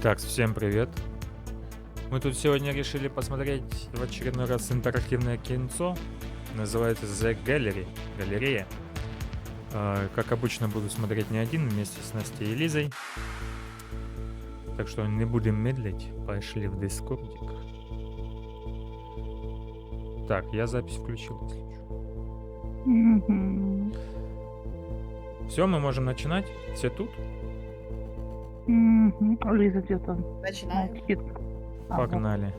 Так, всем привет. Мы тут сегодня решили посмотреть в очередной раз интерактивное кинцо. Называется The Gallery. Галерея. Как обычно, буду смотреть не один, вместе с Настей и Лизой. Так что не будем медлить. Пошли в дискордик. Так, я запись включил, если что. Все, мы можем начинать. Все тут? Лиза где-то Начинаем. молчит. Погнали.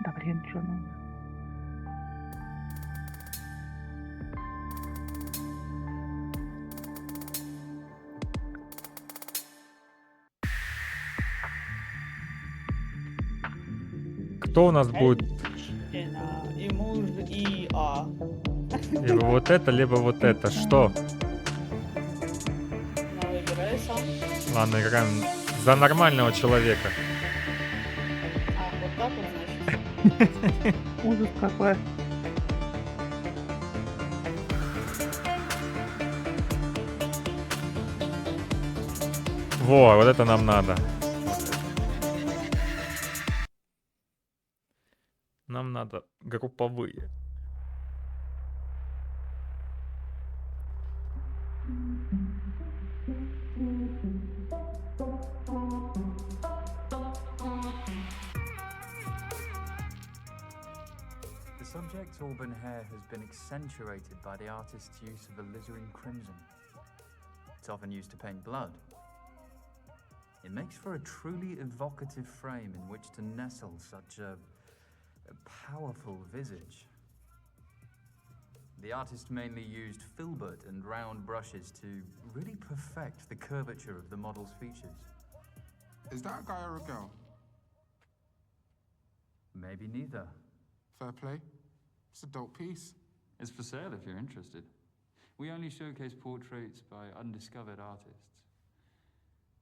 Да блин, что ну. Кто у нас будет? И муж, и Либо вот это, либо вот это. Что? Ну, выбирай сам. Ладно, играем за нормального человека. Вот так вот, значит. Ужас какой. Во, вот это нам надо. Нам надо групповые. The subject's auburn hair has been accentuated by the artist's use of alizarin crimson. It's often used to paint blood. It makes for a truly evocative frame in which to nestle such a powerful visage. The artist mainly used filbert and round brushes to really perfect the curvature of the model's features. Is that a guy or a girl? Maybe neither. Fair play. It's a dope piece. It's for sale if you're interested. We only showcase portraits by undiscovered artists.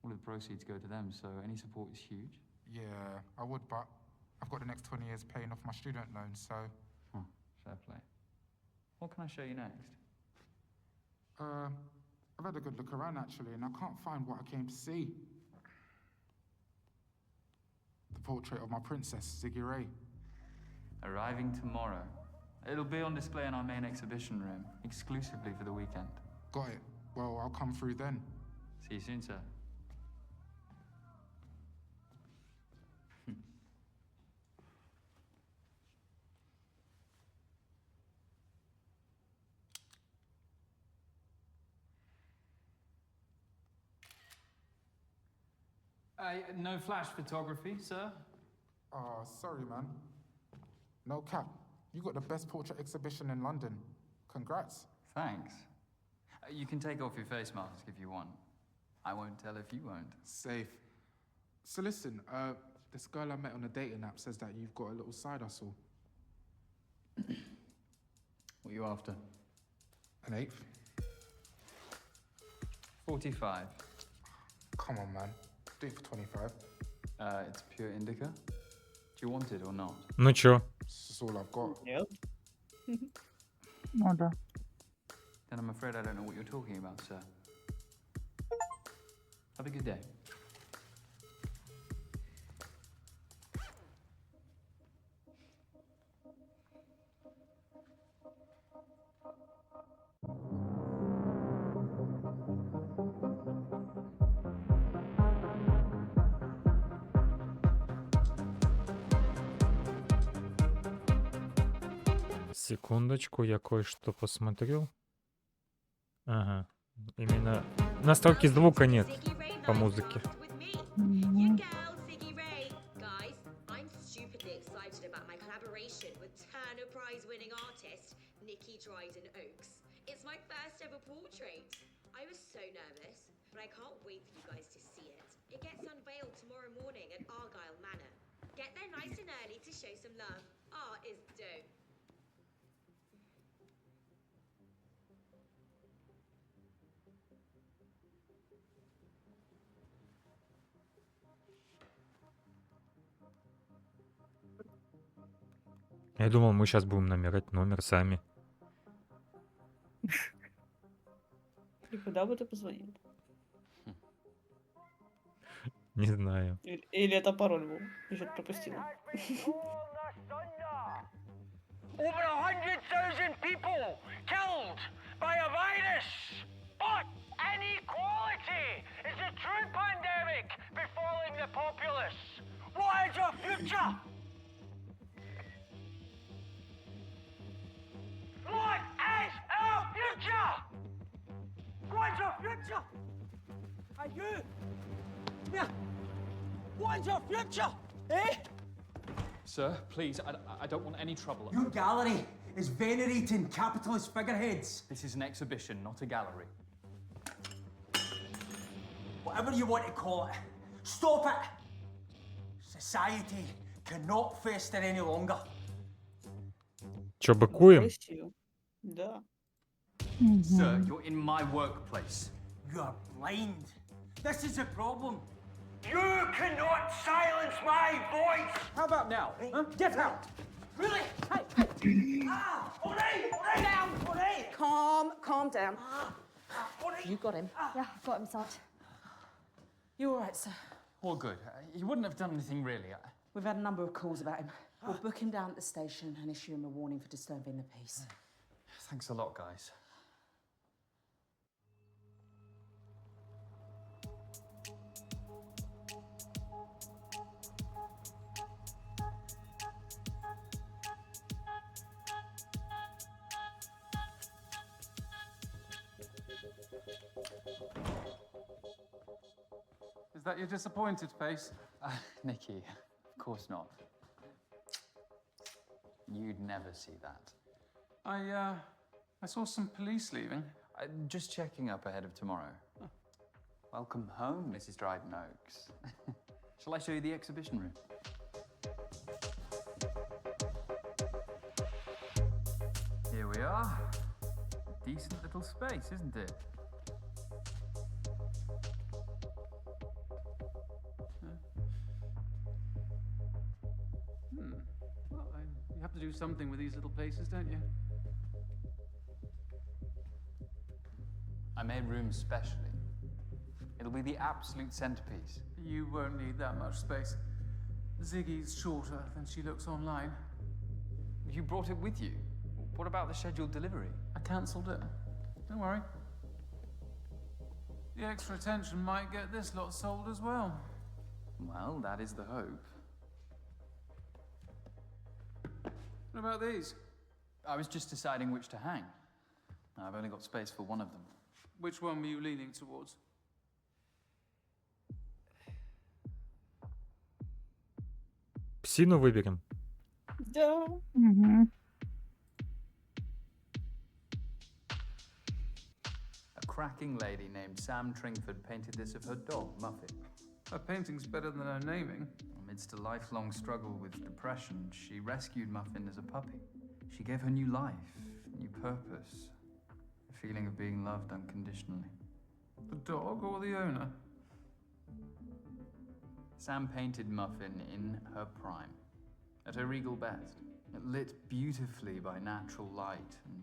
All of the proceeds go to them, so any support is huge. Yeah, I would, but I've got the next 20 years paying off my student loan, so... Fair play. What can I show you next? I've had a good look around, actually, and I can't find what I came to see. The portrait of my princess, Ziggy Ray. Arriving tomorrow. It'll be on display in our main exhibition room, exclusively for the weekend. Got it. Well, I'll come through then. See you soon, sir. No flash photography, sir? Oh, sorry, man. No cap. You got the best portrait exhibition in London. Congrats. Thanks. You can take off your face mask if you want. I won't tell if you won't. Safe. So listen, this girl I met on a dating app says that you've got a little side hustle. What are you after? An eighth? 45. Come on, man. Do it for 25. It's pure indica. Do you want it or not? Ну чё? This is all I've got. Нет. Ну да. Then I'm afraid I don't know what you're talking about, sir. Have a good day. Секундочку, я кое-что посмотрю. Ага. Именно настройки звука нет по музыке. Мгм. Я думал, мы сейчас будем набирать номер сами. И куда бы ты позвонил? Не знаю. Или это пароль был? Я что-то пропустила. Over 100,000 people killed by a virus. But inequality is the true pandemic befalling the populace. What is your future? What is our future? What's your future? Are you? Yeah. What's your future? Eh? Sir, please, I don't want any trouble. Your gallery is venerating capitalist figureheads. This is an exhibition, not a gallery. Whatever you want to call it, stop it! Society cannot fester any longer. Чё, быкуем? Россию. Да. Sir, you're in my workplace. You are blind. This is a problem. You cannot silence my voice! How about now? Huh? Get out! Really? Hey! Ah! All right! Down! All right! Calm down. All right! You got him. Yeah, I've got him, Sarge. You all right, sir? All good. He wouldn't have done anything really. We've had a number of calls about him. We'll book him down at the station and issue him a warning for disturbing the peace. Thanks a lot, guys. Is that your disappointed face? Nikki, of course not. You'd never see that. I saw some police leaving. Just checking up ahead of tomorrow. Welcome home, Mrs. Dryden Oaks. Shall I show you the exhibition room? Here we are. Decent little space, isn't it? Well, you have to do something with these little places, don't you? I made room specially. It'll be the absolute centerpiece. You won't need that much space. Ziggy's shorter than she looks online. You brought it with you. What about the scheduled delivery? I cancelled it. Don't worry. The extra attention might get this lot sold as well. Well, that is the hope. What about these? I was just deciding which to hang. I've only got space for one of them. Which one were you leaning towards? Псину выберем. Да. A cracking lady named Sam Tringford painted this of her dog, Muffin. Her painting's better than her naming. Amidst a lifelong struggle with depression, she rescued Muffin as a puppy. She gave her new life, new purpose, a feeling of being loved unconditionally. The dog or the owner? Sam painted Muffin in her prime, at her regal best, lit beautifully by natural light and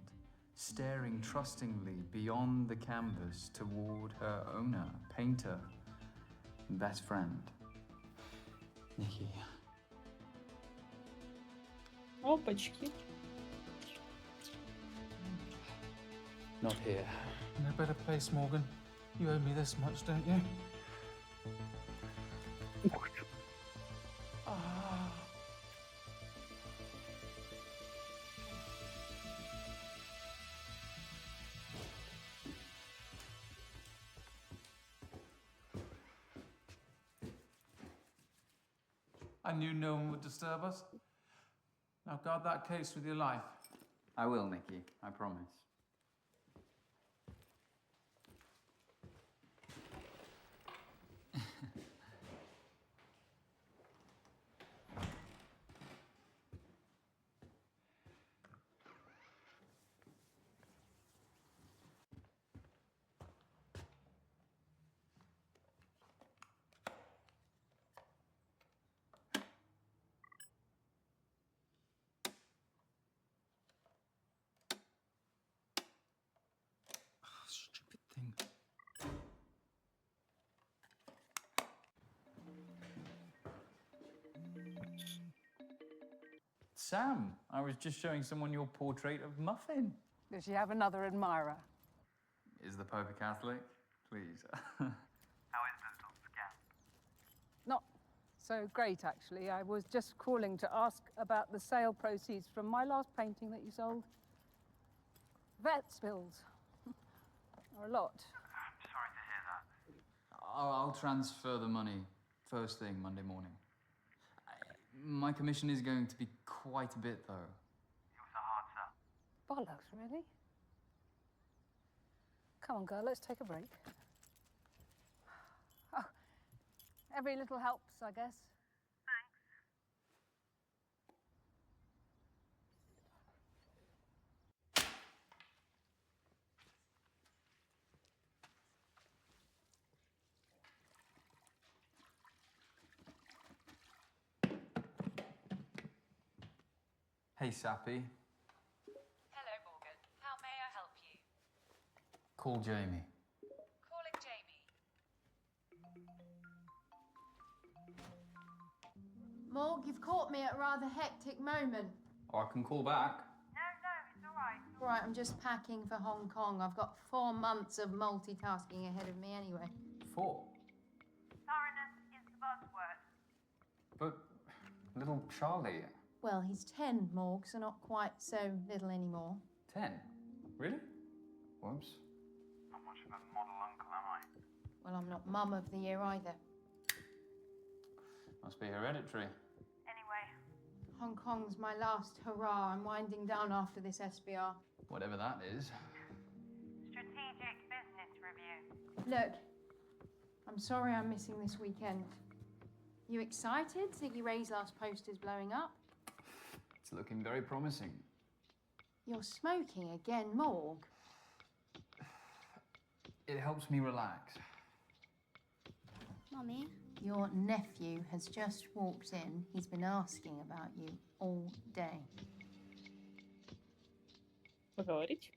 staring trustingly beyond the canvas toward her owner, painter, and best friend, Nikki. Опачки. Not here. In a better place, Morgan. You owe me this much, don't you? I knew no one would disturb us. Now guard that case with your life. I will, Nikki, I promise. Sam, I was just showing someone your portrait of Muffin. Does she have another admirer? Is the Pope a Catholic? Please. How is the little scam? Not so great, actually. I was just calling to ask about the sale proceeds from my last painting that you sold. Vet spills. Or a lot. I'm sorry to hear that. I'll transfer the money first thing Monday morning. My commission is going to be quite a bit, though. It was a hard sell. Bollocks, really? Come on, girl, let's take a break. Oh, every little helps, I guess. Hey, Sappy. Hello, Morgan. How may I help you? Call Jamie. Calling Jamie. Morg, you've caught me at a rather hectic moment. Or I can call back. No, it's all right. All right, I'm just packing for Hong Kong. I've got 4 months of multitasking ahead of me anyway. 4. Thoroughness is the buzzword. But little Charlie. Well, he's 10, Morg, so not quite so little anymore. 10? Really? Whoops. Not much of a model uncle, am I? Well, I'm not mum of the year either. Must be hereditary. Anyway, Hong Kong's my last hurrah. I'm winding down after this SBR. Whatever that is. Strategic business review. Look, I'm sorry I'm missing this weekend. You excited? Ziggy Ray's last poster's blowing up? It's looking very promising. You're smoking again, Morg. It helps me relax. Mummy? Your nephew has just walked in. He's been asking about you all day. Поговорить?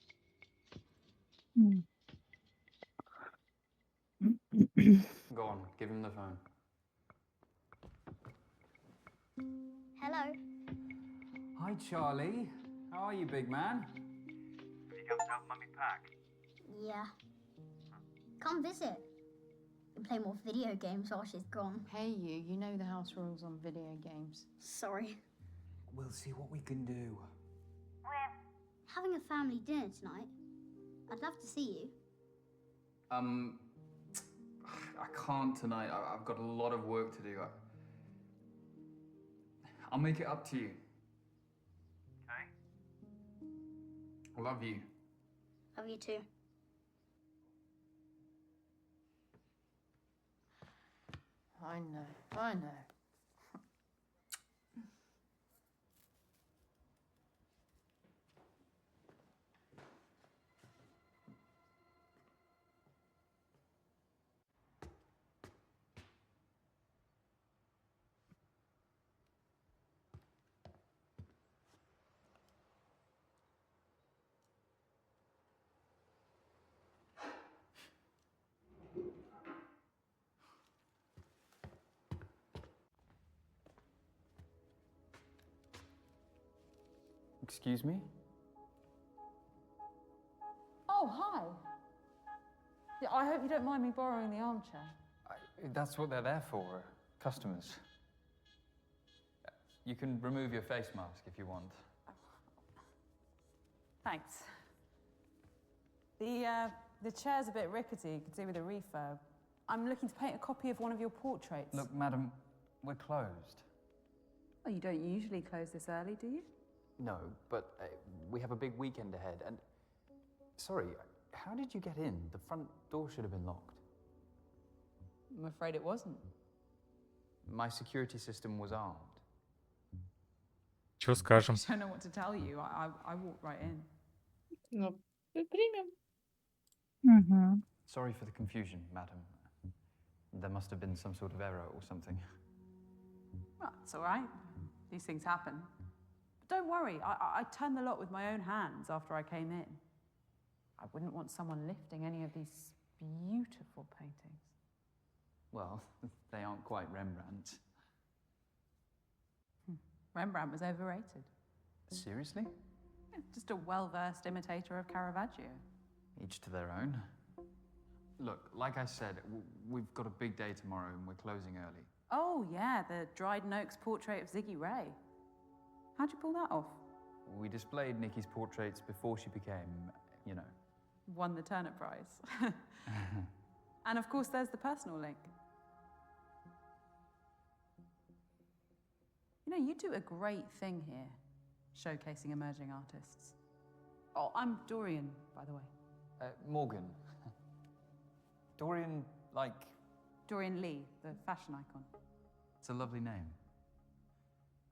Go on, give him the phone. Hello. Hi, Charlie. How are you, big man? Did you come to help Mummy pack? Yeah. Come visit. We can play more video games while she's gone. Hey, you know the house rules on video games. Sorry. We'll see what we can do. We're having a family dinner tonight. I'd love to see you. I can't tonight. I've got a lot of work to do. I'll make it up to you. Okay. I love you. Love you too. I know. Excuse me? Oh, hi. Yeah, I hope you don't mind me borrowing the armchair. That's what they're there for, customers. You can remove your face mask if you want. Thanks. The chair's a bit rickety, could do with a refurb. I'm looking to paint a copy of one of your portraits. Look, madam, we're closed. Oh, you don't usually close this early, do you? No, but we have a big weekend ahead, and... Sorry, how did you get in? The front door should have been locked. I'm afraid it wasn't. My security system was armed. Чё скажем? I don't know what to tell you. I walked right in. Ну, примем. Sorry for the confusion, madam. There must have been some sort of error or something. Well, it's all right. These things happen. But don't worry, I turned the lock with my own hands after I came in. I wouldn't want someone lifting any of these beautiful paintings. Well, they aren't quite Rembrandt. Rembrandt was overrated. Seriously? Just a well-versed imitator of Caravaggio. Each to their own. Look, like I said, we've got a big day tomorrow and we're closing early. Oh, yeah, the Dryden Oaks portrait of Ziggy Ray. How'd you pull that off? We displayed Nikki's portraits before she became, you know. Won the Turner Prize. And of course, there's the personal link. You know, you do a great thing here, showcasing emerging artists. Oh, I'm Dorian, by the way. Morgan. Dorian, like... Dorian Lee, the fashion icon. It's a lovely name.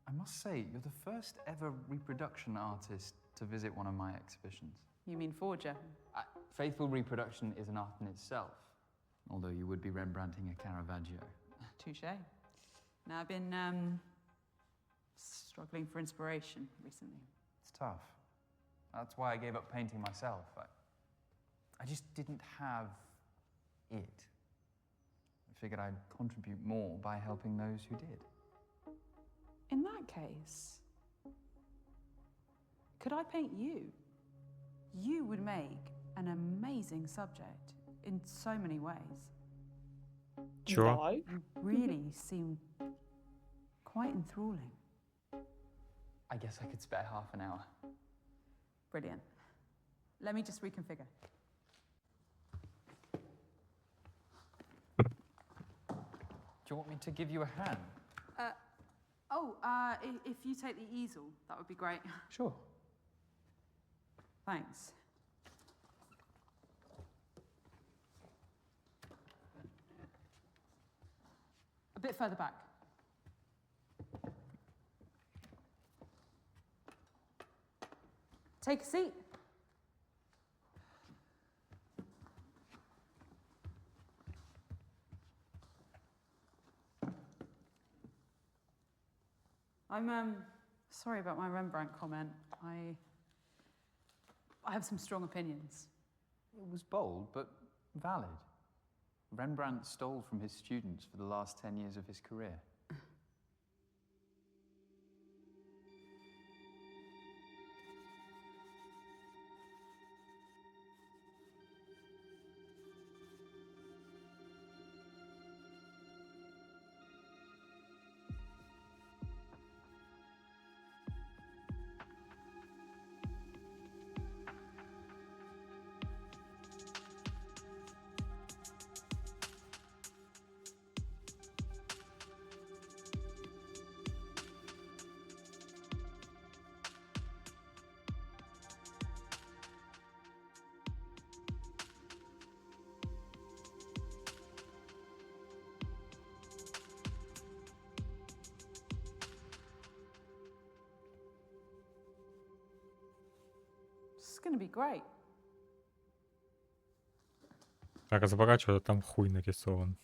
I must say, you're the first ever reproduction artist to visit one of my exhibitions. You mean forger? Faithful reproduction is an art in itself, although you would be Rembrandting a Caravaggio. Touché. Now, I've been, struggling for inspiration recently. It's tough. That's why I gave up painting myself. I just didn't have it. I figured I'd contribute more by helping those who did. In that case, could I paint you? You would make an amazing subject in so many ways. Sure. You really seem quite enthralling. I guess I could spare half an hour. Brilliant. Let me just reconfigure. Do you want me to give you a hand? If you take the easel, that would be great. Sure. Thanks. A bit further back. Take a seat. I'm sorry about my Rembrandt comment. I have some strong opinions. It was bold, but valid. Rembrandt stole from his students for the last 10 years of his career. It's gonna be great. Так, разворачиваю, там хуй нарисован.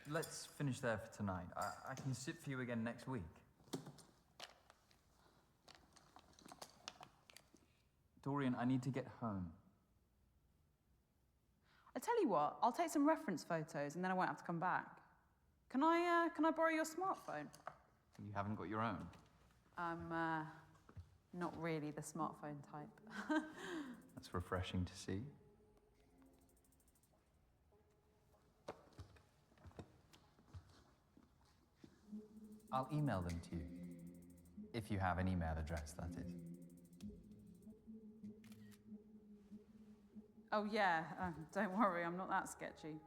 Let's finish there for tonight. I can sit for you again next week. Dorian, I need to get home. I tell you what, I'll take some reference photos and then I won't have to come back. Can I borrow your smartphone? You haven't got your own. I'm not really the smartphone type. That's refreshing to see. I'll email them to you. If you have an email address, that is. Oh yeah, don't worry, I'm not that sketchy.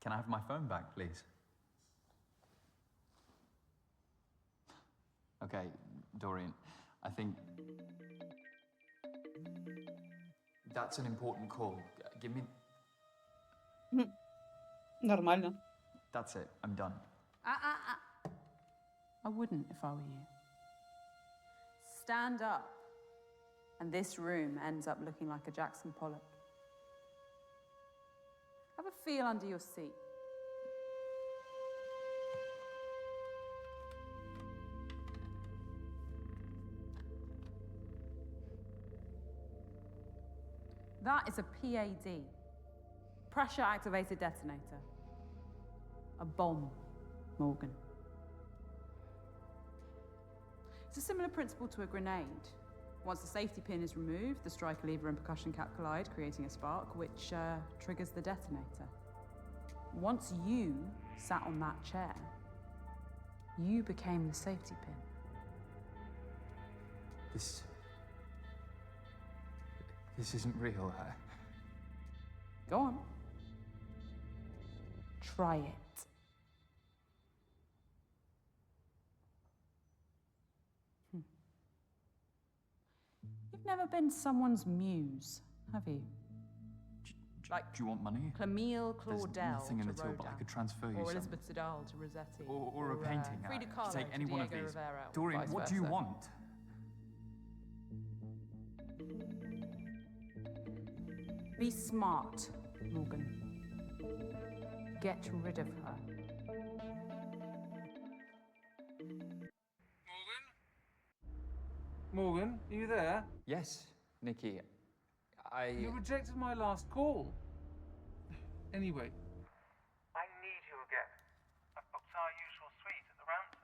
Can I have my phone back, please? Okay, Dorian, I think... That's an important call. Give me... Нормально. That's it, I'm done. I wouldn't if I were you. Stand up, and this room ends up looking like a Jackson Pollock. Have a feel under your seat. That is a PAD. pressure-activated detonator. A bomb, Morgan. It's a similar principle to a grenade. Once the safety pin is removed, the striker lever and percussion cap collide, creating a spark, which triggers the detonator. Once you sat on that chair, you became the safety pin. This isn't real. Go on. Try it. You've never been someone's muse, have you? Like Do you want money? Camille There's Claudel nothing in to the till, but I Rodin, could transfer you or some. Elizabeth Siddal to Rossetti, Or a painting. Frida I Kahlo could take to any one of Diego these. Rivera, or Dorian, vice what do you versa. want? Be smart, Morgan. Get rid of her. Morgan, are you there? Yes, Nikki. You rejected my last call. Anyway. I need you again. I've booked our usual suite at the Ransom.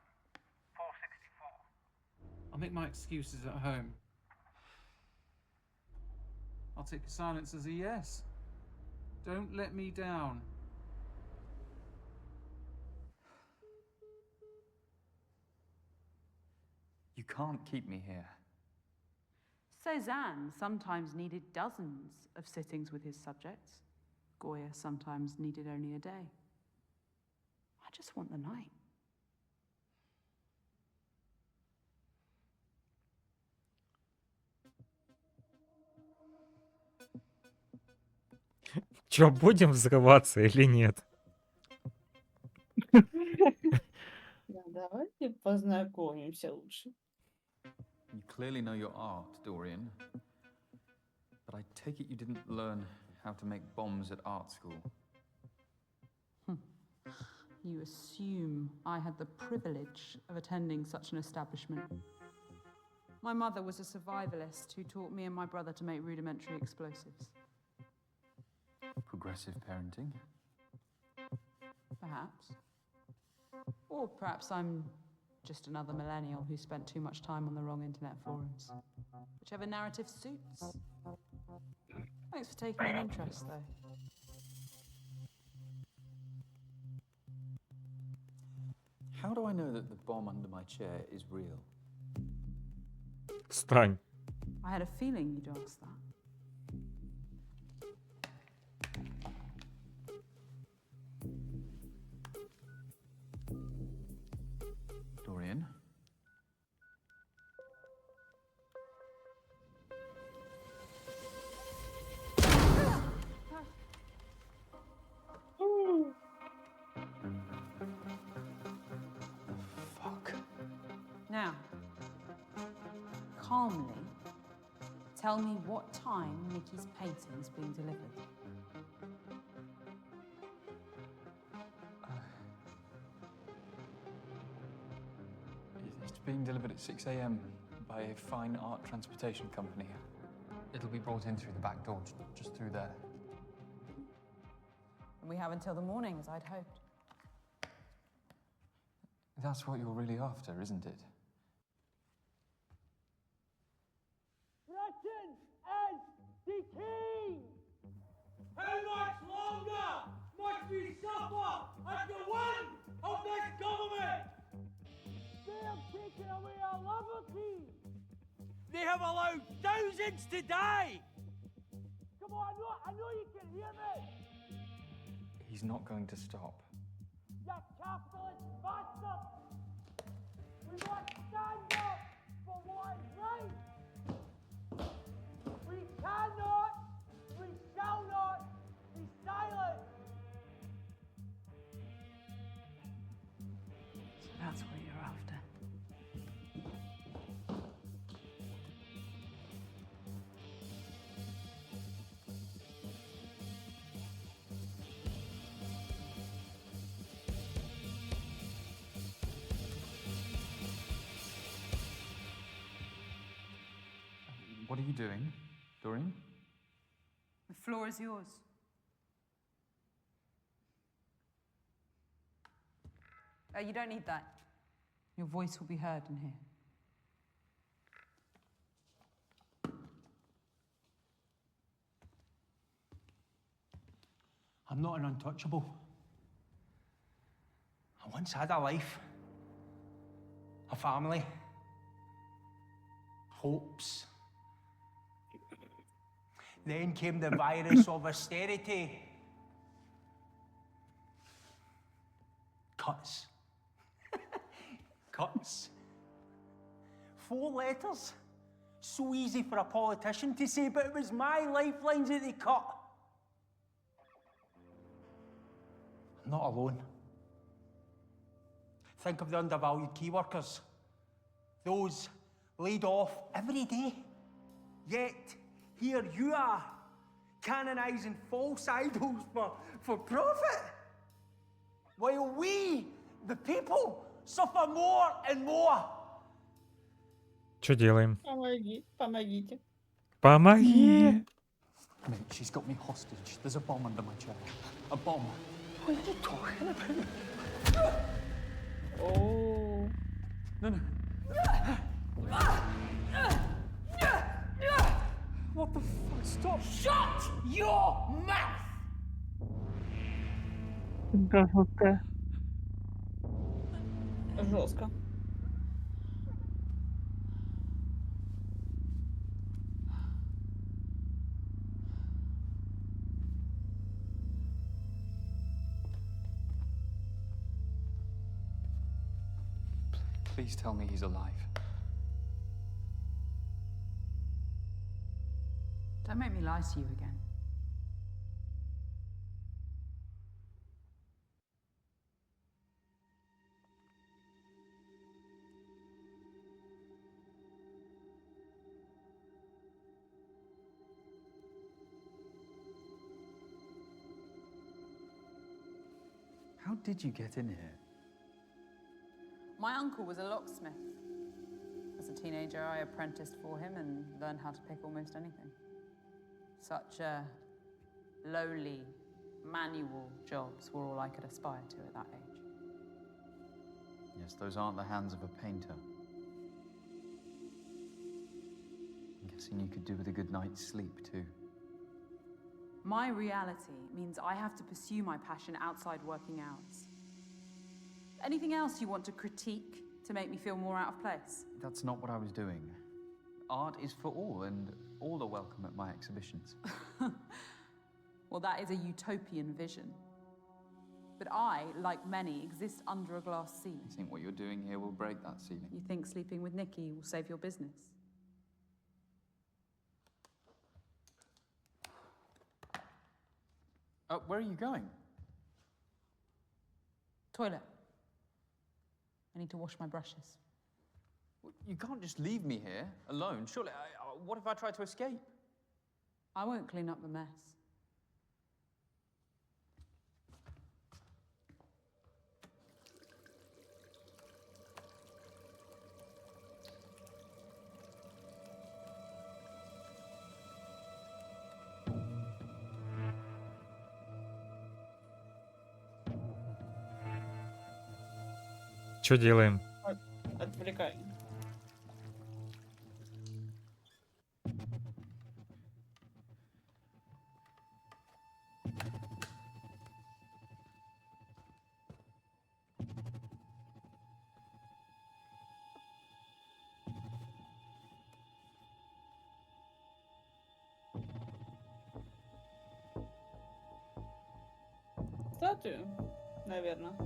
464. I'll make my excuses at home. I'll take your silence as a yes. Don't let me down. You can't keep me here. Cézanne sometimes needed dozens of sittings with his subjects. Goya sometimes needed only a day. I just want the night. Чё, будем взрываться или нет? Давайте познакомимся лучше. You clearly know your art, Dorian. But I take it you didn't learn how to make bombs at art school. You assume I had the privilege of attending such an establishment. My mother was a survivalist who taught me and my brother to make rudimentary explosives. Progressive parenting. Perhaps. Or perhaps I'm just another millennial who spent too much time on the wrong internet forums. Whichever narrative suits. Thanks for taking an interest, though. How do I know that the bomb under my chair is real? Встань. I had a feeling you'd ask that. Dorian? Now, calmly, tell me what time Nikki's painting's being delivered. It's being delivered at 6 a.m. by a fine art transportation company. It'll be brought in through the back door, just through there. And we have until the morning, as I'd hoped. That's what you're really after, isn't it? Britain is the king! How much longer must we suffer at the will of this government? They have taken away our liberty! They have allowed thousands to die! Come on, I know you can hear me! He's not going to stop. You capitalist bastard! We must stand up for what is right! We cannot, we shall not be silent! So that's what you're after. What are you doing, Dorian? The floor is yours. You don't need that. Your voice will be heard in here. I'm not an untouchable. I once had a life, a family, hopes. Then came the virus of austerity. Cuts. Cuts. 4 letters. So easy for a politician to say, but it was my lifelines that they cut. I'm not alone. Think of the undervalued key workers. Those laid off every day. Yet, here you are, canonising false idols for profit. While we, the people, suffer more and more. Что делаем? Помогите. Помоги! Mate, she's got me hostage. There's a bomb under my chair. A bomb. What are you talking about? Oh. No, no. What the fuck? Stop! Shut your mouth! Да, жутко. Жестко. Please tell me he's alive. Don't make me lie to you again. How did you get in here? My uncle was a locksmith. As a teenager, I apprenticed for him and learned how to pick almost anything. Such lowly, manual jobs were all I could aspire to at that age. Yes, those aren't the hands of a painter. I'm guessing you could do with a good night's sleep, too. My reality means I have to pursue my passion outside working hours. Anything else you want to critique to make me feel more out of place? That's not what I was doing. Art is for all, and all are welcome at my exhibitions. Well, that is a utopian vision. But I, like many, exist under a glass ceiling. You think what you're doing here will break that ceiling? You think sleeping with Nikki will save your business? Where are you going? Toilet. I need to wash my brushes. You can't just leave me here, alone. Surely, what if I try to escape? I won't clean up the mess. Что делаем? Отвлекай. Статую, наверное.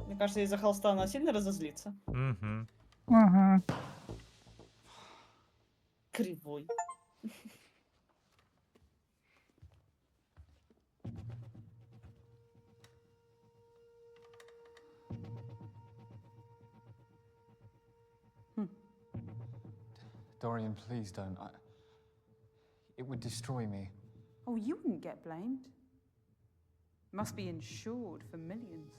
Мне кажется, из-за холста она сильно разозлится. Угу. Ага. Кривой. Dorian, please don't. It would destroy me. Oh, you wouldn't get blamed. Must be insured for millions.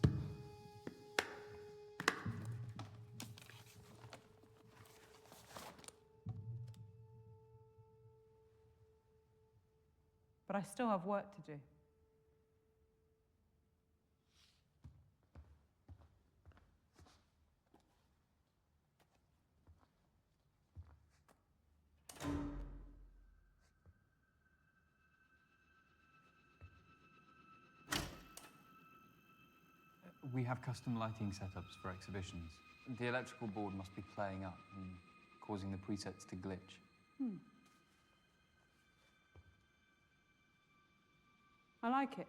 But I still have work to do. We have custom lighting setups for exhibitions. The electrical board must be playing up and causing the presets to glitch. I like it.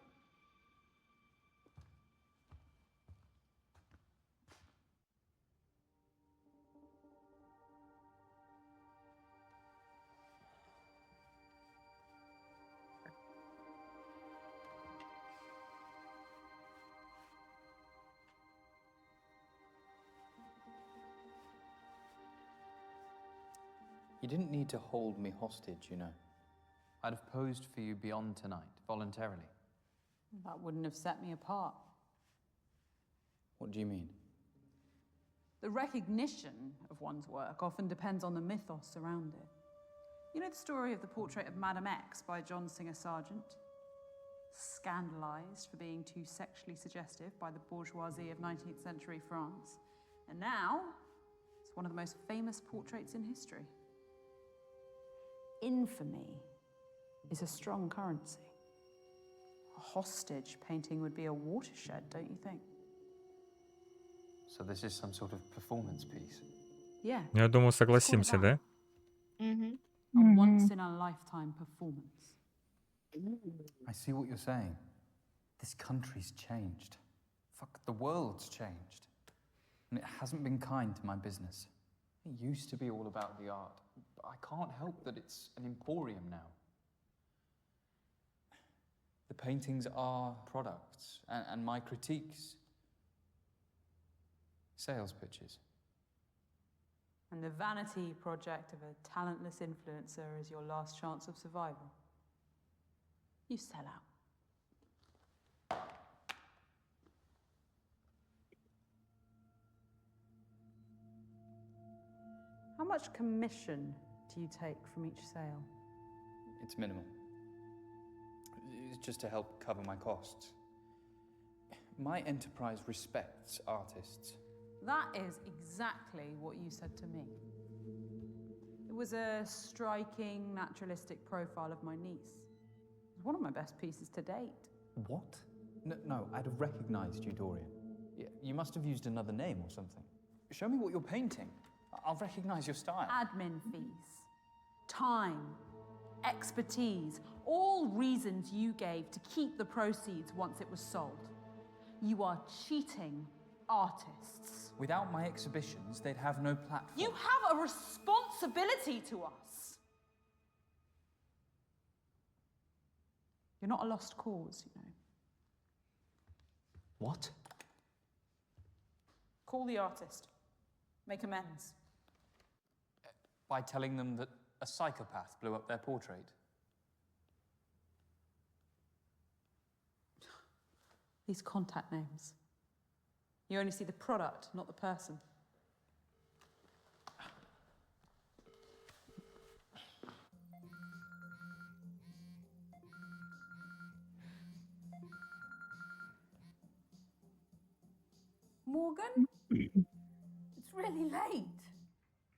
You didn't need to hold me hostage, you know. I'd have posed for you beyond tonight, voluntarily. That wouldn't have set me apart. What do you mean? The recognition of one's work often depends on the mythos around it. You know the story of the portrait of Madame X by John Singer Sargent? Scandalized for being too sexually suggestive by the bourgeoisie of 19th century France. And now, it's one of the most famous portraits in history. Infamy is a strong currency. A hostage painting would be a watershed, don't you think? So this is some sort of performance piece? Yeah. Я думаю, согласимся, да? Угу. A once-in-a-lifetime performance. I see what you're saying. This country's changed. Fuck, the world's changed. And it hasn't been kind to my business. It used to be all about the art. But I can't help that it's an emporium now. The paintings are products, and my critiques, sales pitches. And the vanity project of a talentless influencer is your last chance of survival. You sell out. How much commission do you take from each sale? It's minimal. It's just to help cover my costs. My enterprise respects artists. That is exactly what you said to me. It was a striking, naturalistic profile of my niece. It was one of my best pieces to date. What? No, I'd have recognized you, Dorian. You must have used another name or something. Show me what you're painting. I'll recognize your style. Admin fees, time, expertise, all reasons you gave to keep the proceeds once it was sold. You are cheating artists. Without my exhibitions, they'd have no platform. You have a responsibility to us. You're not a lost cause, you know. What? Call the artist. Make amends. By telling them that a psychopath blew up their portrait. These contact names. You only see the product, not the person. Morgan? It's really late.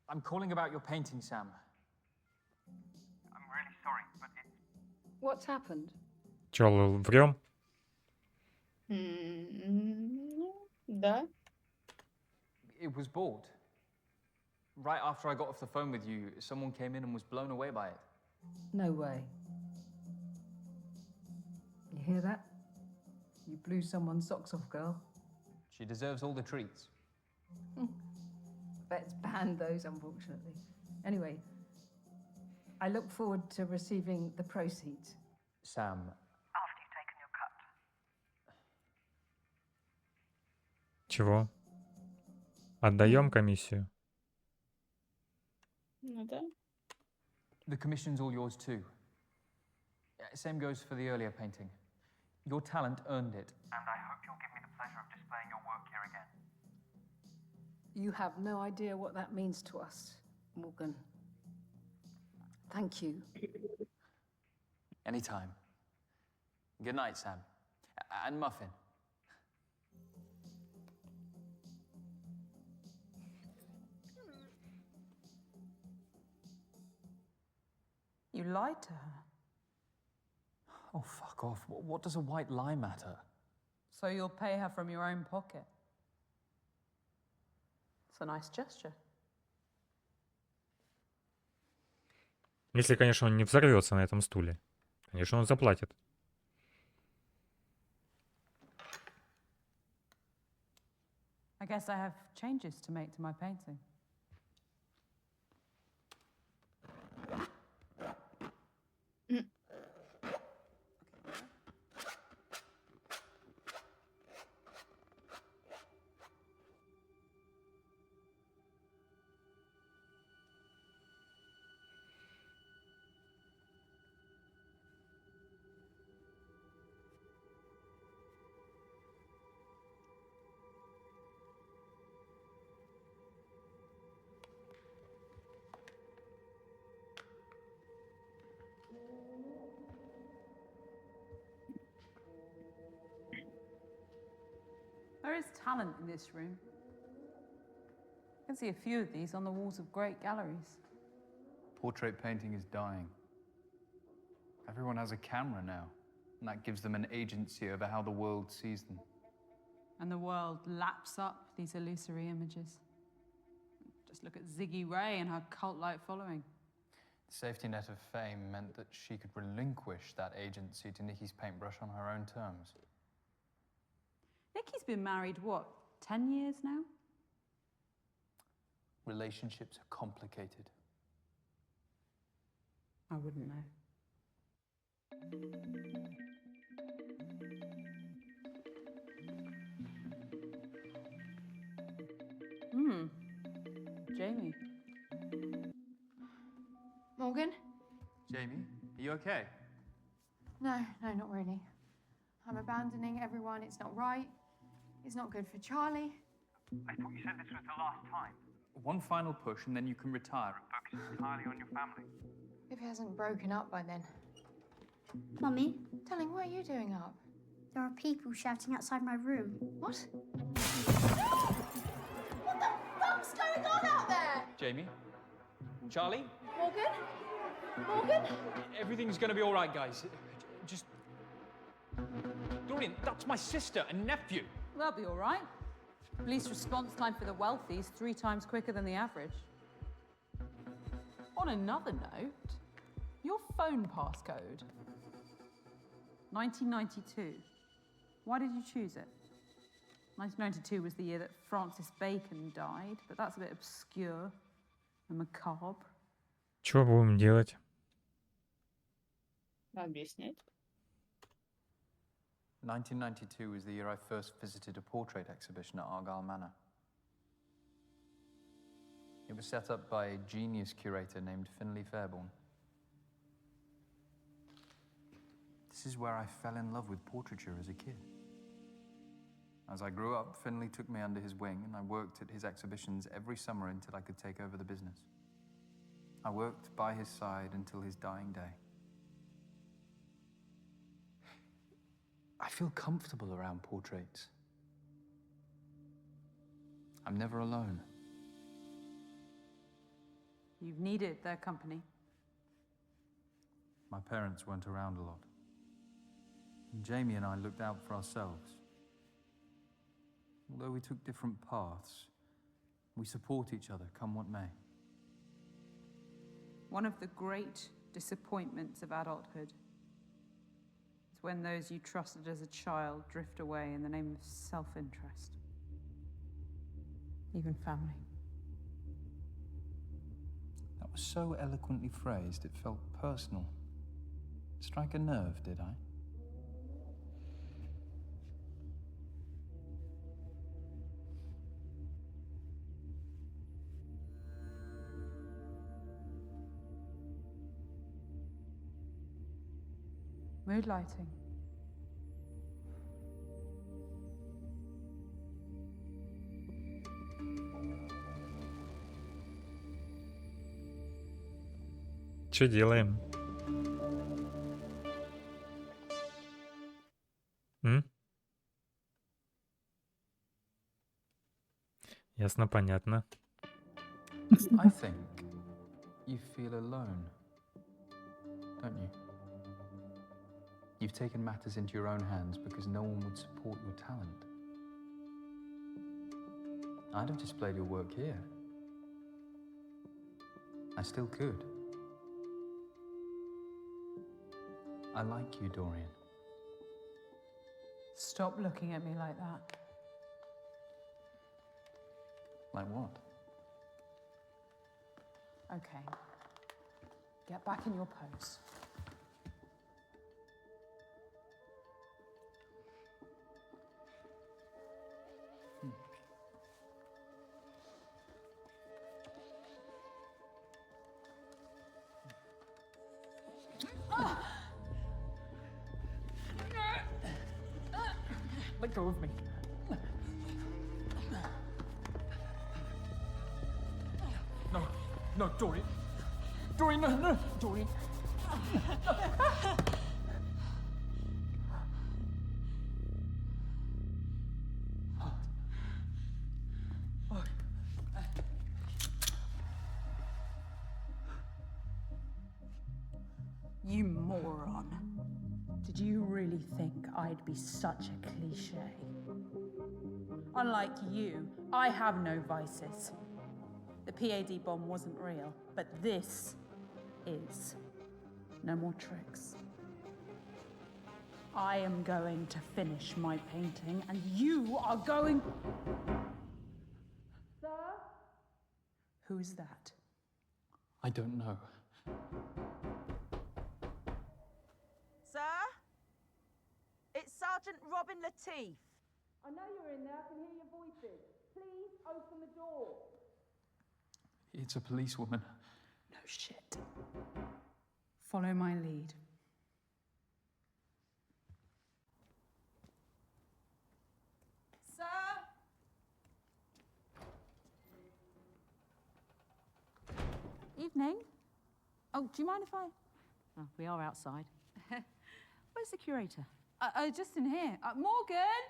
I'm calling about your painting, Sam. I'm really sorry, but it's... What's happened? Чё, Лыл, врем? Да. It was bought. Right after I got off the phone with you, someone came in and was blown away by it. No way. You hear that? You blew someone's socks off, girl. She deserves all the treats. Bet it's banned those, unfortunately. Anyway, I look forward to receiving the proceeds. Sam, After you've taken your cut. Чего? Отдаем комиссию? Ну да. the commission's all yours too. Same goes for the earlier painting. Your talent earned it. And I hope you'll give me the pleasure of displaying your work here again. You have no idea what that means to us, Morgan. Thank you. Anytime. Good night, Sam. And Muffin. You lied to her. Oh, fuck off. What does a white lie matter? So you'll pay her from your own pocket. It's a nice gesture. Если, конечно, он не взорвется на этом стуле. Конечно, он заплатит. I guess I have changes to make to my painting. There is talent in this room. I can see a few of these on the walls of great galleries. Portrait painting is dying. Everyone has a camera now, and that gives them an agency over how the world sees them. And the world laps up these illusory images. Just look at Ziggy Ray and her cult-like following. The safety net of fame meant that she could relinquish that agency to Nikki's paintbrush on her own terms. Nikki's been married, what, 10 years now? Relationships are complicated. I wouldn't know. Jamie. Morgan? Jamie, are you okay? No, not really. I'm abandoning everyone. It's not right. It's not good for Charlie. I thought you said this was the last time. One final push and then you can retire. Focus entirely on your family. If it hasn't broken up by then. Mummy, Darling, what are you doing up? there are people shouting outside my room. What? What the fuck's going on out there? Jamie? Charlie? Morgan? Morgan? Everything's gonna be all right, guys. Just... Dorian, that's my sister and nephew. They'll be all right. Police response time for the wealthy is 3 times quicker than the average. On another note, your phone passcode. 1992. Why did you choose it? 1992 was the year that Francis Bacon died, but that's a bit obscure and macabre. Что будем делать? Объяснять. 1992 was the year I first visited a portrait exhibition at Argyle Manor. It was set up by a genius curator named Finlay Fairborn. This is where I fell in love with portraiture as a kid. As I grew up, Finlay took me under his wing and I worked at his exhibitions every summer until I could take over the business. I worked by his side until his dying day. I feel comfortable around portraits. I'm never alone. You've needed their company. My parents weren't around a lot. Jamie and I looked out for ourselves. Although we took different paths, we support each other, come what may. One of the great disappointments of adulthood is when those you trusted as a child drift away in the name of self-interest. Even family. That was so eloquently phrased, it felt personal. Strike a nerve, did I? Mood lighting. Что делаем? Ясно, понятно. I think you feel alone, don't you? You've taken matters into your own hands because no one would support your talent. I'd have displayed your work here. I still could. I like you, Dorian. Stop looking at me like that. Like what? Okay. Get back in your pose. Let go of me. No, no, Dorian. Dorian, no, no, Dorian. You moron. Did you really think I'd be such a cliche? Unlike you, I have no vices. The PAD bomb wasn't real, but this is. No more tricks. I am going to finish my painting, and you are going... Sir? Who's that? I don't know. Sir? It's Sergeant Robin Latif. I know you're in there. I can hear your voices. Please open the door. It's a policewoman. No shit. Follow my lead. Sir? Evening. Oh, do you mind if I... Oh, we are outside. Where's the curator? Just in here. Morgan!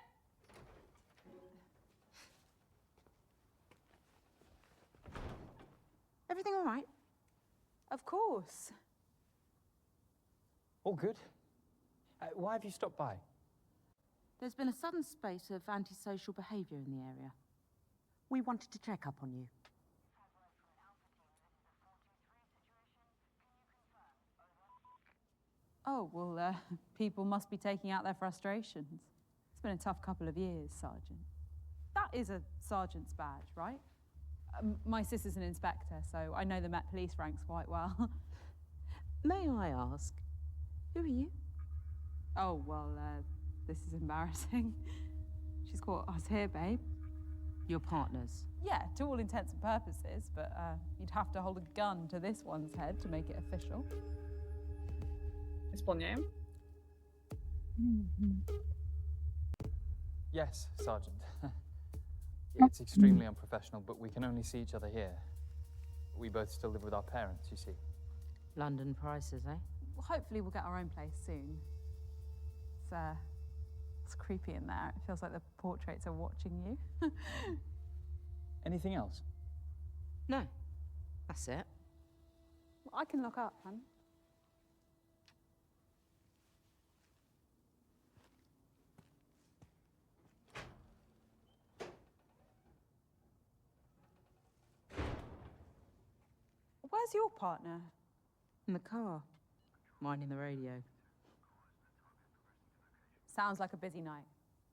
Everything all right? Of course. All good. Why have you stopped by? There's been a sudden spate of antisocial behaviour in the area. We wanted to check up on you. Oh, well, people must be taking out their frustrations. It's been a tough couple of years, Sergeant. That is a sergeant's badge, right? My sister's an inspector, so I know the Met Police ranks quite well. May I ask, who are you? Oh, well, this is embarrassing. She's caught us here, babe. Your partners? Yeah, to all intents and purposes, but you'd have to hold a gun to this one's head to make it official. Исполняем. Yes, Sergeant. It's extremely unprofessional, but we can only see each other here. We both still live with our parents, you see. London prices, eh? Well, hopefully we'll get our own place soon. It's creepy in there. It feels like the portraits are watching you. Anything else? No, that's it. Well, I can look up, hun. Where's your partner? In the car, minding the radio. Sounds like a busy night.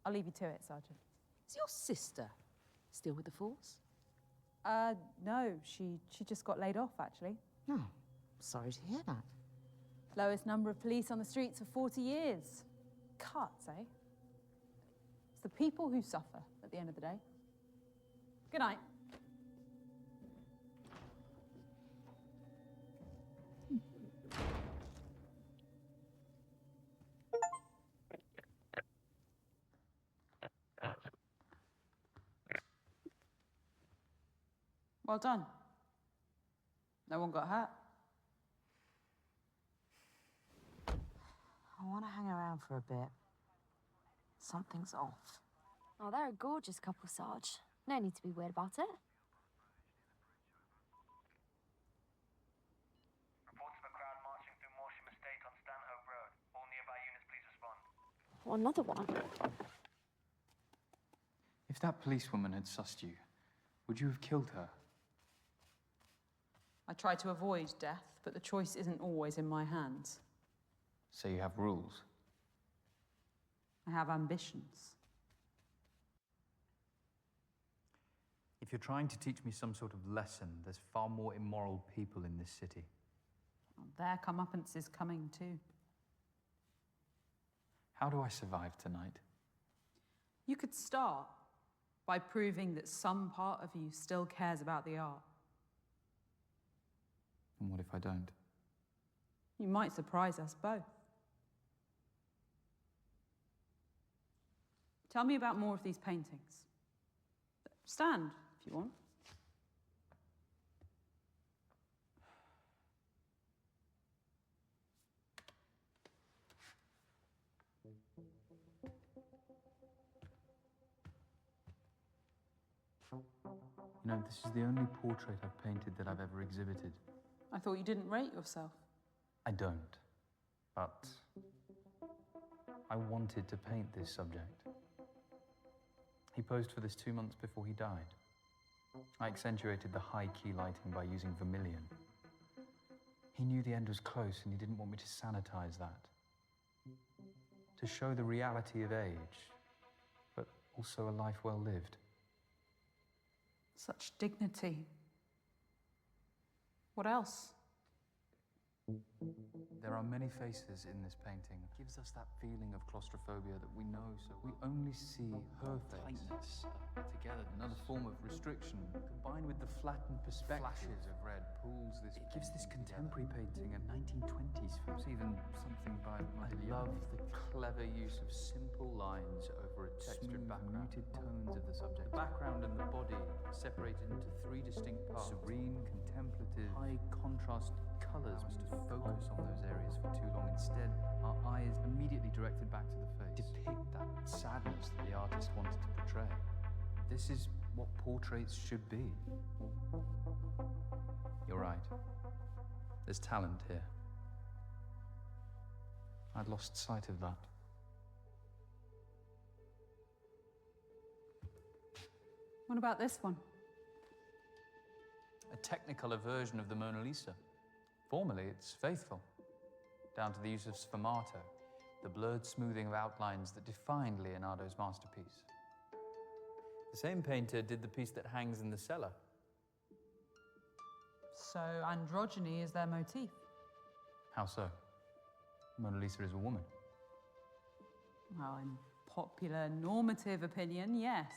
I'll leave you to it, Sergeant. Is your sister still with the force? No, she just got laid off, actually. Oh, sorry to hear that. Lowest number of police on the streets for 40 years. Cuts, eh? It's the people who suffer at the end of the day. Good night. Well done. No one got hurt. I want to hang around for a bit. Something's off. Oh, they're a gorgeous couple, Sarge. No need to be weird about it. Reports of a crowd marching through Morsham Estate on Stanhope Road. All nearby units, please Or another one. If that policewoman had sussed you, would you have killed her? I try to avoid death, but the choice isn't always in my hands. So you have rules. I have ambitions. If you're trying to teach me some sort of lesson, there's far more immoral people in this city. Well, their comeuppance is coming too. How do I survive tonight? You could start by proving that some part of you still cares about the art. And what if I don't? You might surprise us both. Tell me about more of these paintings. Stand, if you want. You know, this is the only portrait I've painted that I've ever exhibited. I thought you didn't rate yourself. I don't, but I wanted to paint this subject. He posed for this 2 months before he died. I accentuated the high-key lighting by using vermilion. He knew the end was close and he didn't want me to sanitize that. To show the reality of age, but also a life well lived. Such dignity. What else? There are many faces in this painting. It gives us that feeling of claustrophobia that we know, so we only see her face. Tightness together. Another form of restriction, combined with the flattened perspective. Flashes of red pulls this. It gives this contemporary painting a 1920s feel. It's even something by. I love the clever use of simple lines over a textured background. Muted tones of the subject. The background and the body separated into 3 distinct parts. Serene, contemplative, high contrast colours to focus on those areas for too long. Instead, our eyes immediately directed back to the face. Depict that sadness that the artist wanted to portray. This is what portraits should be. You're right. There's talent here. I'd lost sight of that. What about this one? A technicolor version of the Mona Lisa. Formally, it's faithful, down to the use of sfumato, the blurred smoothing of outlines that defined Leonardo's masterpiece. The same painter did the piece that hangs in the cellar. So androgyny is their motif. How so? Mona Lisa is a woman. Well, in popular normative opinion, yes.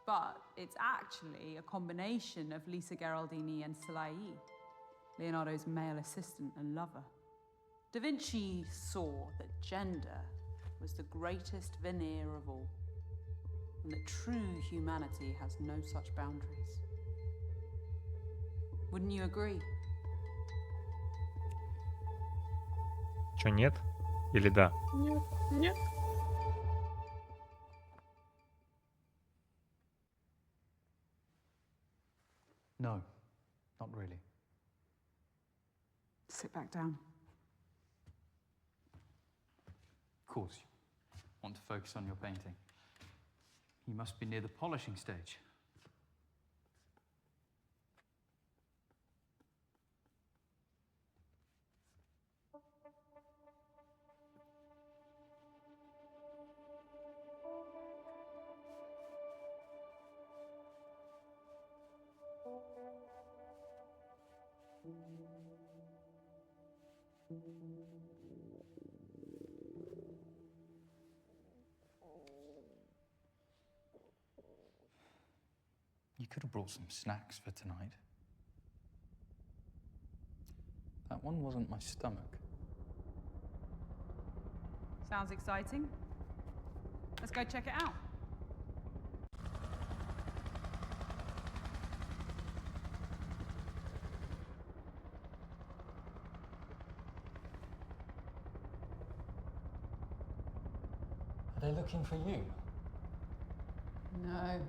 But it's actually a combination of Lisa Gherardini and Salai, Leonardo's male assistant and lover. Da Vinci saw that gender was the greatest veneer of all, and that true humanity has no such boundaries. Wouldn't you agree? Чё, нет? Или да? Нет, нет. No, not really. Sit back down. Of course, you want to focus on your painting. You must be near the polishing stage. You could have brought some snacks for tonight. That one wasn't my stomach. Sounds exciting. Let's go check it out. Are they looking for you? No.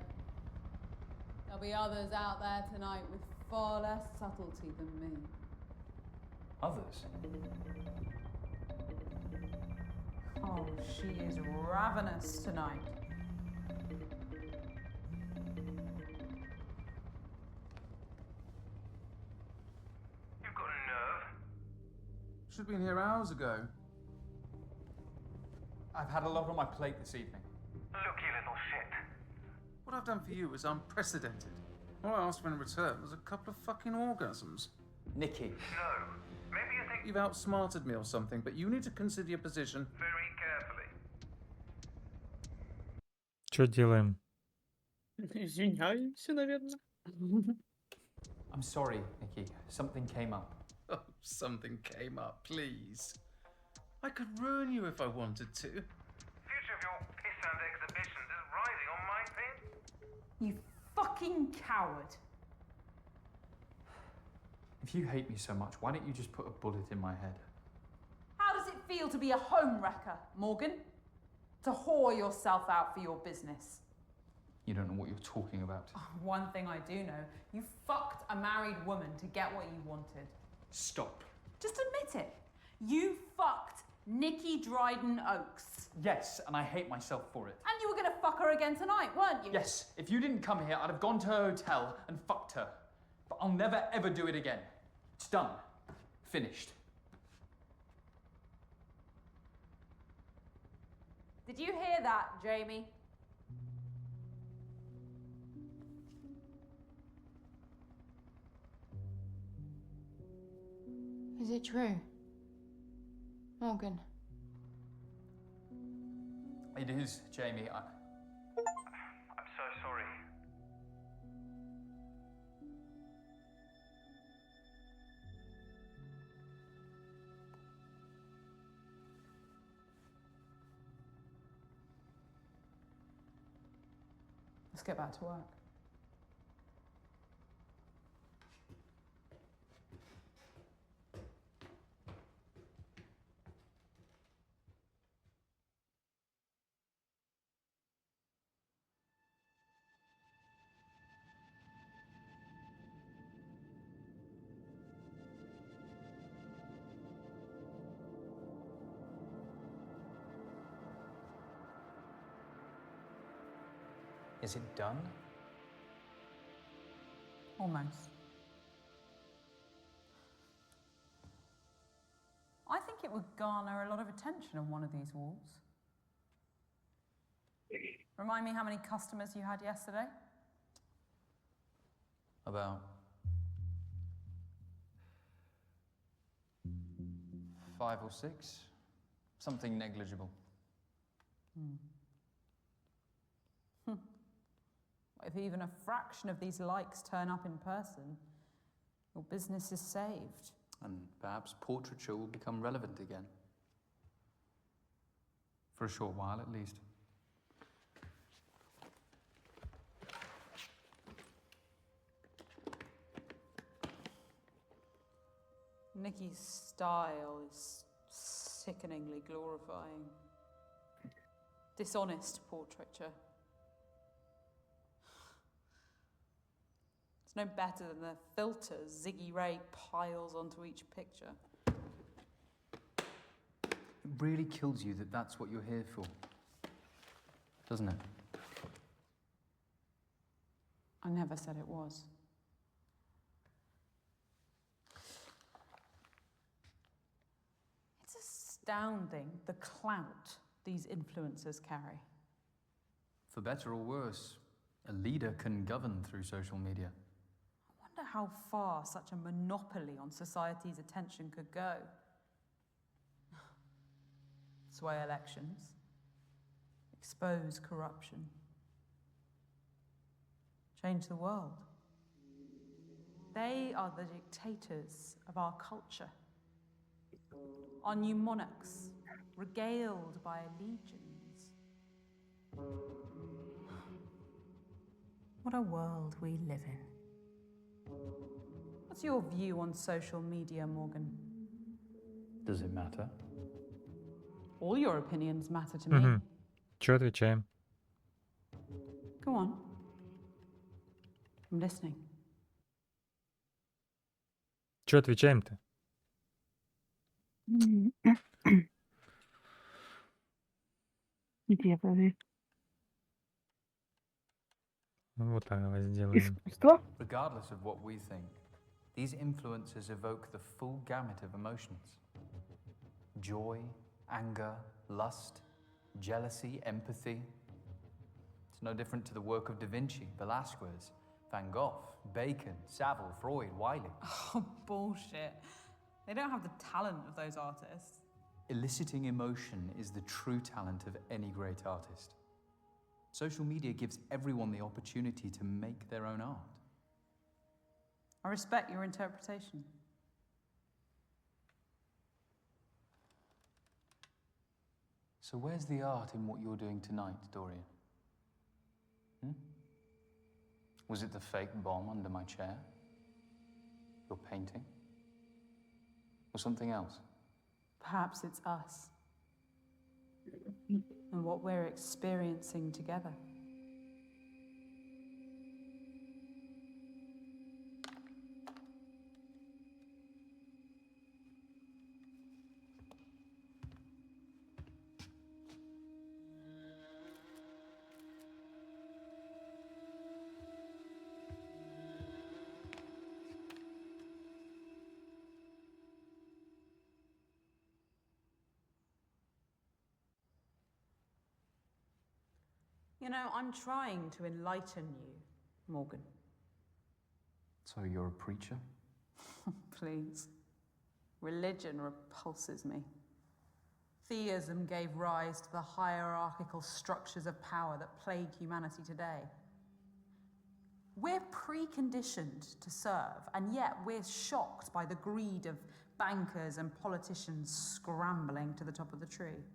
There'll be others out there tonight with far less subtlety than me. Others? Oh, Oh, she is ravenous tonight. You've got a nerve. Should have been here hours ago. I've had a lot on my plate this evening. Look, you little shit. What I've done for you is unprecedented. All I asked for in return was a couple of fucking orgasms. Nikki. No. Maybe you think you've outsmarted me or something, but you need to consider your position very carefully. Что делаем? Извиняемся, наверное. I'm sorry, Nikki. Something came up. Oh, something came up, please. I could ruin you if I wanted to. The future of your pissant exhibitions is riding on my pin. You fucking coward. If you hate me so much, why don't you just put a bullet in my head? How does it feel to be a home wrecker, Morgan? To whore yourself out for your business? You don't know what you're talking about. One thing I do know, you fucked a married woman to get what you wanted. Stop. Just admit it. You fucked Nikki Dryden Oakes. Yes, and I hate myself for it. And you were gonna fuck her again tonight, weren't you? Yes, if you didn't come here, I'd have gone to her hotel and fucked her. But I'll never ever do it again. It's done. Finished. Did you hear that, Jamie? Is it true? Morgan. It is, Jamie. I'm so sorry. Let's get back to work. Is it done? Almost. I think it would garner a lot of attention on one of these walls. Remind me how many customers you had yesterday? About 5 or 6. Something negligible. If even a fraction of these likes turn up in person, your business is saved. And perhaps portraiture will become relevant again. For a short while, at least. Nikki's style is sickeningly glorifying. Dishonest portraiture. It's no better than the filters Ziggy Ray piles onto each picture. It really kills you that that's what you're here for, doesn't it? I never said it was. It's astounding the clout these influencers carry. For better or worse, a leader can govern through social media. I wonder how far such a monopoly on society's attention could go. Sway elections, expose corruption, change the world. They are the dictators of our culture. Our new monarchs, regaled by legions. What a world we live in. What's your view on social media, Morgan? Does it matter? All your opinions matter to me. Угу. Че отвечаем? Go on. I'm listening. Че отвечаем-то? Делали. Вот так давай сделаем. Искусство? Regardless of what we think, these influences evoke the full gamut of emotions. Joy, anger, lust, jealousy, empathy. It's no different to the work of Da Vinci, Velasquez, Van Gogh, Bacon, Savile, Freud, Wiley. Oh, bullshit. They don't have the talent of those artists. Eliciting emotion is the true talent of any great artist. Social media gives everyone the opportunity to make their own art. I respect your interpretation. So where's the art in what you're doing tonight, Dorian? Was it the fake bomb under my chair? Your painting? Or something else? Perhaps it's us. And what we're experiencing together. You know, I'm trying to enlighten you, Morgan. So you're a preacher? Please. Religion repulses me. Theism gave rise to the hierarchical structures of power that plague humanity today. We're preconditioned to serve, and yet we're shocked by the greed of bankers and politicians scrambling to the top of the tree.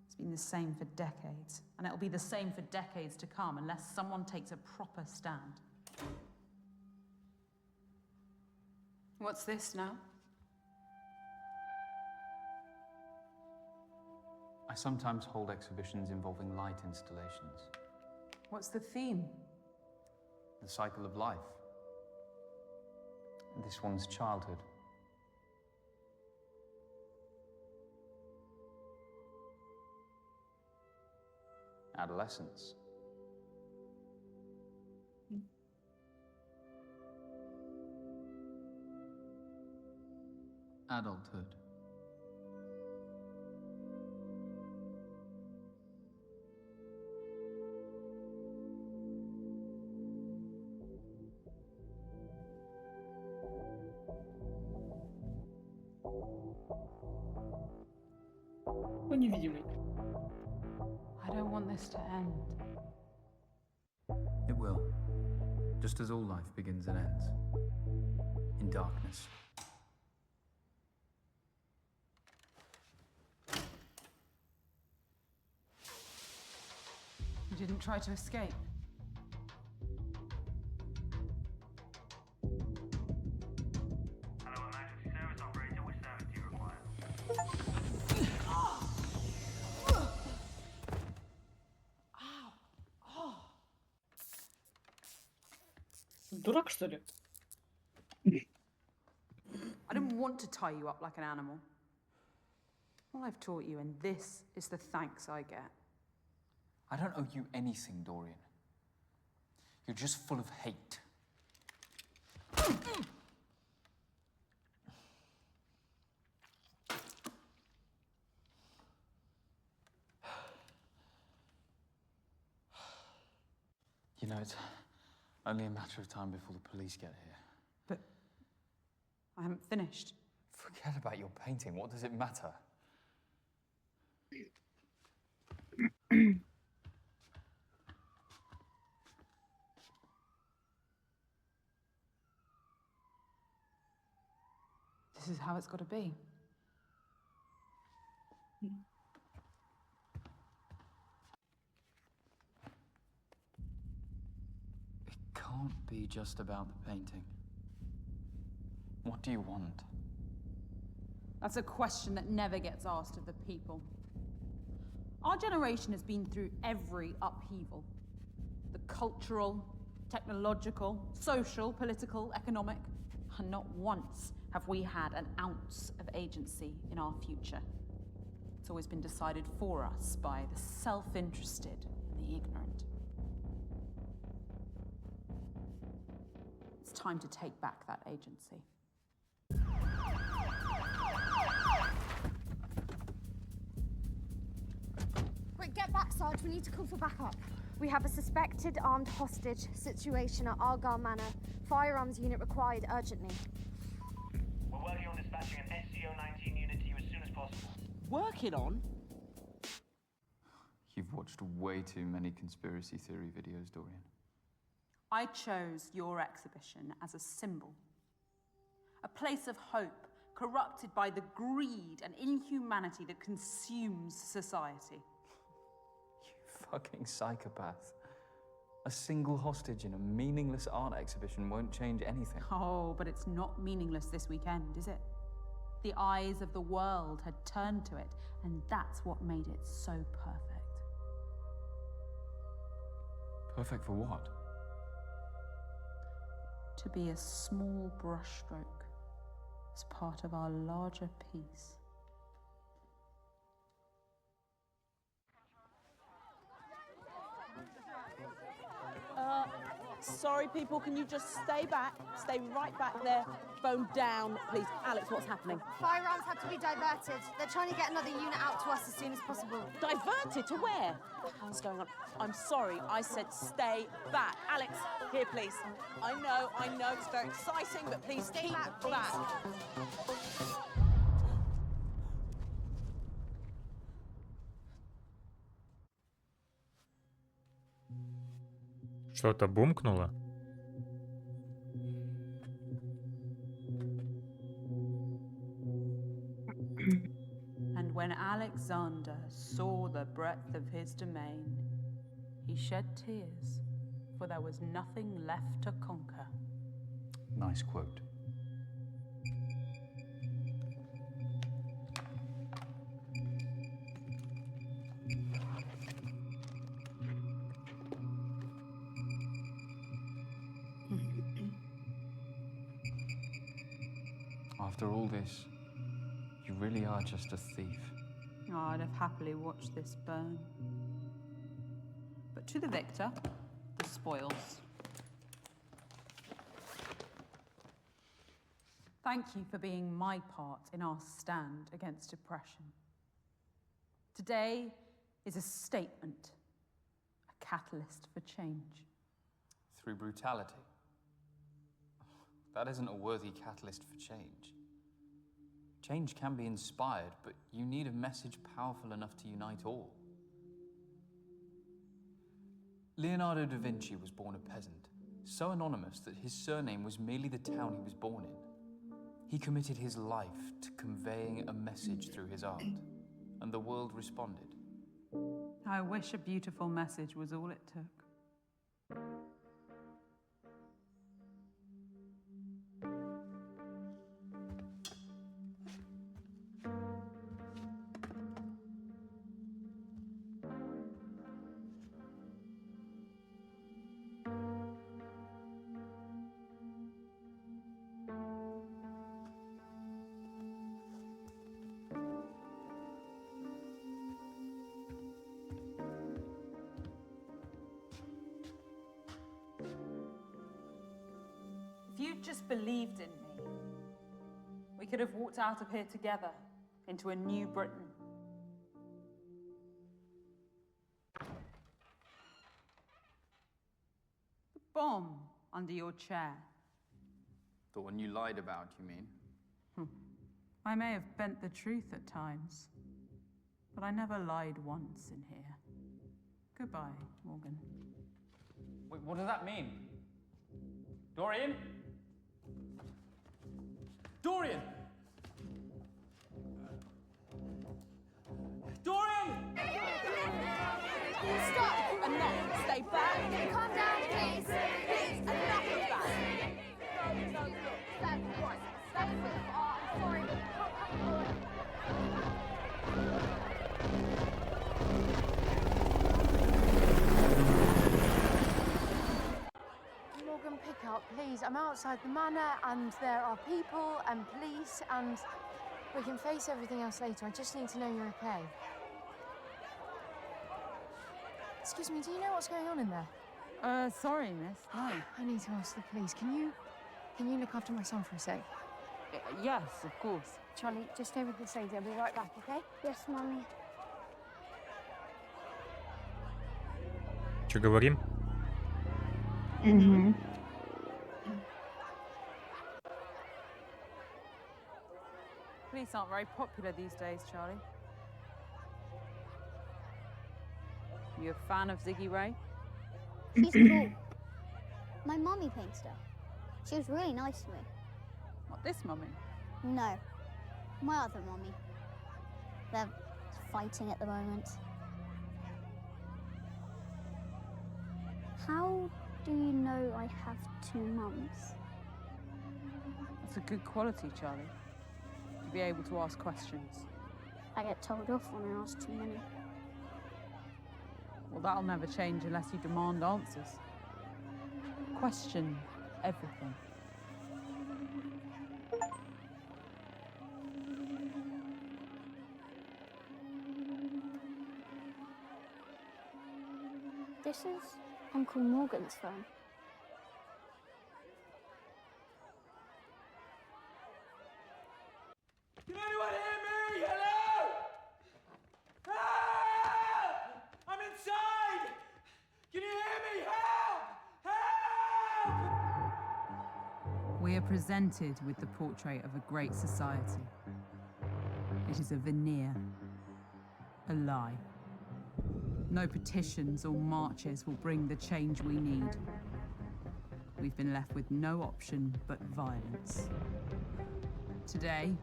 It's been the same for decades, and it'll be the same for decades to come unless someone takes a proper stand. What's this now? I sometimes hold exhibitions involving light installations. What's the theme? The cycle of life. This one's childhood. Adolescence. Adulthood. Невидимый. I don't want this to end. It will. Just as all life begins and ends. In darkness. You didn't try to escape. Hello, emergency service operator. Which service do you require? Дурак, что ли? I didn't want to tie you up like an animal. All I've taught you, and this is the thanks I get. I don't owe you anything, Dorian. You're just full of hate. You know, it's only a matter of time before the police get here. But I haven't finished. Forget about your painting. What does it matter? This is how it's got to be. It can't be just about the painting. What do you want? That's a question that never gets asked of the people. Our generation has been through every upheaval. The cultural, technological, social, political, economic. And not once have we had an ounce of agency in our future. It's always been decided for us by the self-interested and the ignorant. It's time to take back that agency. Quick, get back, Sarge. We need to call for backup. We have a suspected armed hostage situation at Argyle Manor. Firearms unit required urgently. We're working on dispatching an SCO-19 unit to you as soon as possible. Working on? You've watched way too many conspiracy theory videos, Dorian. I chose your exhibition as a symbol. A place of hope, corrupted by the greed and inhumanity that consumes society. You fucking psychopath. A single hostage in a meaningless art exhibition won't change anything. Oh, but it's not meaningless this weekend, is it? The eyes of the world had turned to it, and that's what made it so perfect. Perfect for what? To be a small brushstroke as part of our larger piece. Sorry, people, can you just stay back? Stay right back there. Phone down, please. Alex, what's happening? Firearms have to be diverted. They're trying to get another unit out to us as soon as possible. Diverted to where? What's going on? I'm sorry, I said stay back. Alex, here, please. I know, it's very exciting, but please Stay keep back, please. Что-то бумкнуло? And when Alexander saw the breadth of his domain, he shed tears, for there was nothing left to conquer. Nice quote. After all this, you really are just a thief. Oh, I'd have happily watched this burn. But to the victor, the spoils. Thank you for being my part in our stand against oppression. Today is a statement, a catalyst for change. Through brutality. That isn't a worthy catalyst for change. Change can be inspired, but you need a message powerful enough to unite all. Leonardo da Vinci was born a peasant, so anonymous that his surname was merely the town he was born in. He committed his life to conveying a message through his art, and the world responded. I wish a beautiful message was all it took. If you'd just believed in me, we could have walked out of here together into a new Britain. The bomb under your chair. The one you lied about, you mean? I may have bent the truth at times, but I never lied once in here. Goodbye, Morgan. Wait, what does that mean? Dorian? Dorian! Dorian! Stop! Enough! Stay back! Calm down, please. Please, enough of that! I'm sorry. Morgan, pick up, please. I'm outside the manor and there are people and police and... We can face everything else later. I just need to know you're okay. Excuse me, do you know what's going on in there? Sorry, miss. No. I need to ask the police. Can you look after my son for a sec? Yes, of course. Charlie, just stay with this lady. I'll be right back, okay? Yes, Mommy. Что говорим? Угу. Police aren't very popular these days, Charlie. You a fan of Ziggy Ray? She's cool. My mummy paints her. She was really nice to me. What, this mummy? No, my other mummy. They're fighting at the moment. How do you know I have two mums? That's a good quality, Charlie. To be able to ask questions. I get told off when I ask too many. Well, that'll never change unless you demand answers. Question everything. This is Uncle Morgan's phone. Can anyone hear me? Hello? Help! I'm inside! Can you hear me? Help! Help! We are presented with the portrait of a great society. It is a veneer, a lie. No petitions or marches will bring the change we need. We've been left with no option but violence. Today,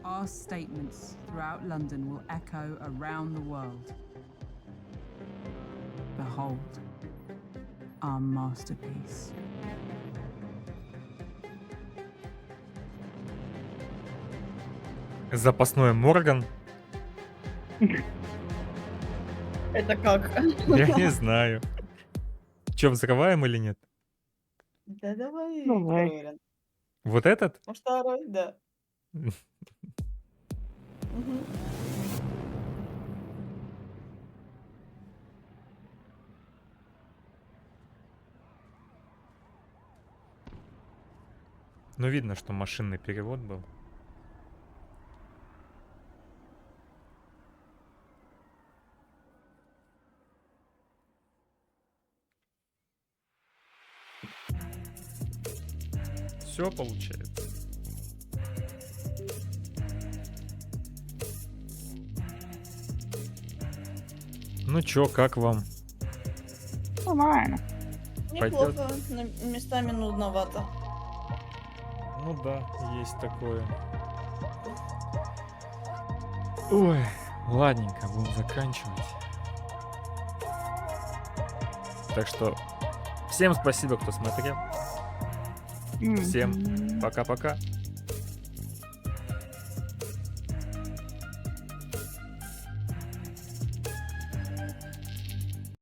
our statements throughout London will echo around the world. Behold, our masterpiece. Запасной Морган. Это как? Я не знаю. Че, взрываем или нет? Да давай. Давай. второй вариант. Вот этот? Может, второй? Да. Мгм. Ну, видно, что машинный перевод был. Все получается. Ну чё, как вам? Нормально. Пойдёт? Неплохо, но местами нудновато. Ну да, есть такое. Ой, ладненько, будем заканчивать. Так что всем спасибо, кто смотрел. Всем пока-пока.